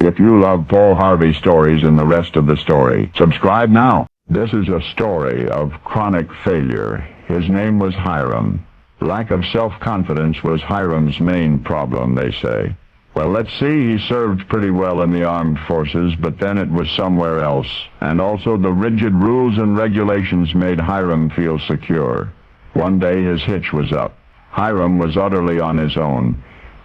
If you love Paul Harvey stories and the rest of the story, subscribe now. This is a story of chronic failure. His name was Hiram. Lack of self-confidence was Hiram's main problem, they say. Well, let's see, he served pretty well in the armed forces, but then it was somewhere else. And also the rigid rules and regulations made Hiram feel secure. One day his hitch was up. Hiram was utterly on his own,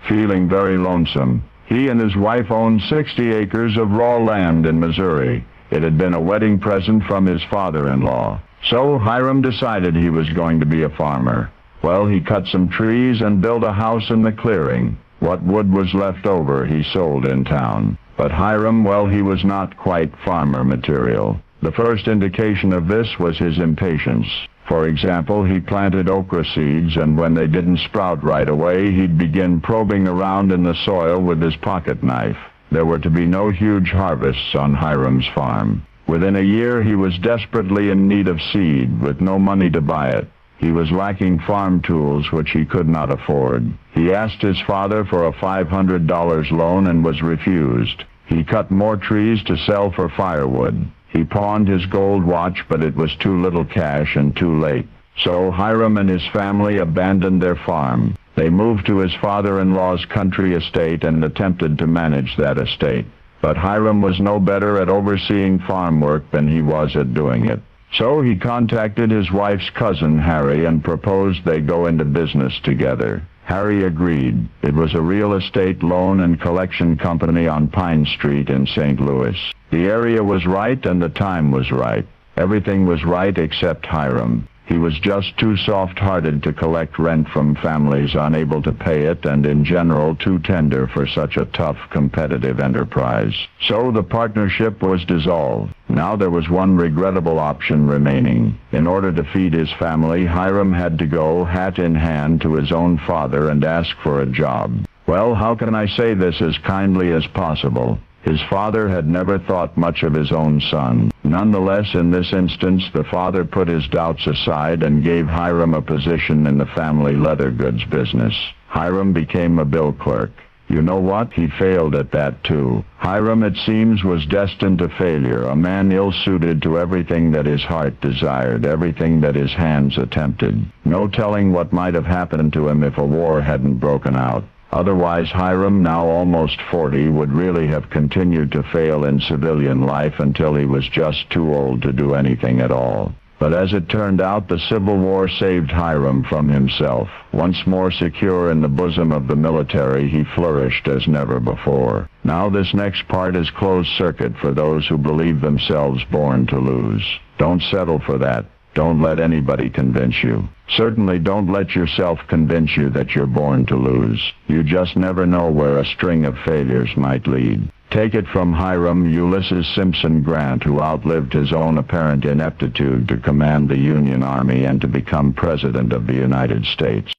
feeling very lonesome. He and his wife owned 60 acres of raw land in Missouri. It had been a wedding present from his father-in-law. So Hiram decided he was going to be a farmer. Well, he cut some trees and built a house in the clearing. What wood was left over he sold in town. But Hiram, well, he was not quite farmer material. The first indication of this was his impatience. For example, he planted okra seeds, and when they didn't sprout right away, he'd begin probing around in the soil with his pocket knife. There were to be no huge harvests on Hiram's farm. Within a year, he was desperately in need of seed, with no money to buy it. He was lacking farm tools, which he could not afford. He asked his father for a $500 loan and was refused. He cut more trees to sell for firewood. He pawned his gold watch, but it was too little cash and too late. So Hiram and his family abandoned their farm. They moved to his father-in-law's country estate and attempted to manage that estate. But Hiram was no better at overseeing farm work than he was at doing it. So he contacted his wife's cousin, Harry, and proposed they go into business together. Harry agreed. It was a real estate loan and collection company on Pine Street in St. Louis. The area was right and the time was right. Everything was right except Hiram. He was just too soft-hearted to collect rent from families unable to pay it, and in general too tender for such a tough, competitive enterprise. So the partnership was dissolved. Now there was one regrettable option remaining. In order to feed his family, Hiram had to go, hat in hand, to his own father and ask for a job. Well, how can I say this as kindly as possible? His father had never thought much of his own son. Nonetheless, in this instance, the father put his doubts aside and gave Hiram a position in the family leather goods business. Hiram became a bill clerk. You know what? He failed at that too. Hiram, it seems, was destined to failure, a man ill-suited to everything that his heart desired, everything that his hands attempted. No telling what might have happened to him if a war hadn't broken out. Otherwise, Hiram, now almost 40, would really have continued to fail in civilian life until he was just too old to do anything at all. But as it turned out, the Civil War saved Hiram from himself. Once more secure in the bosom of the military, he flourished as never before. Now this next part is closed circuit for those who believe themselves born to lose. Don't settle for that. Don't let anybody convince you. Certainly don't let yourself convince you that you're born to lose. You just never know where a string of failures might lead. Take it from Hiram Ulysses Simpson Grant, who outlived his own apparent ineptitude to command the Union Army and to become President of the United States.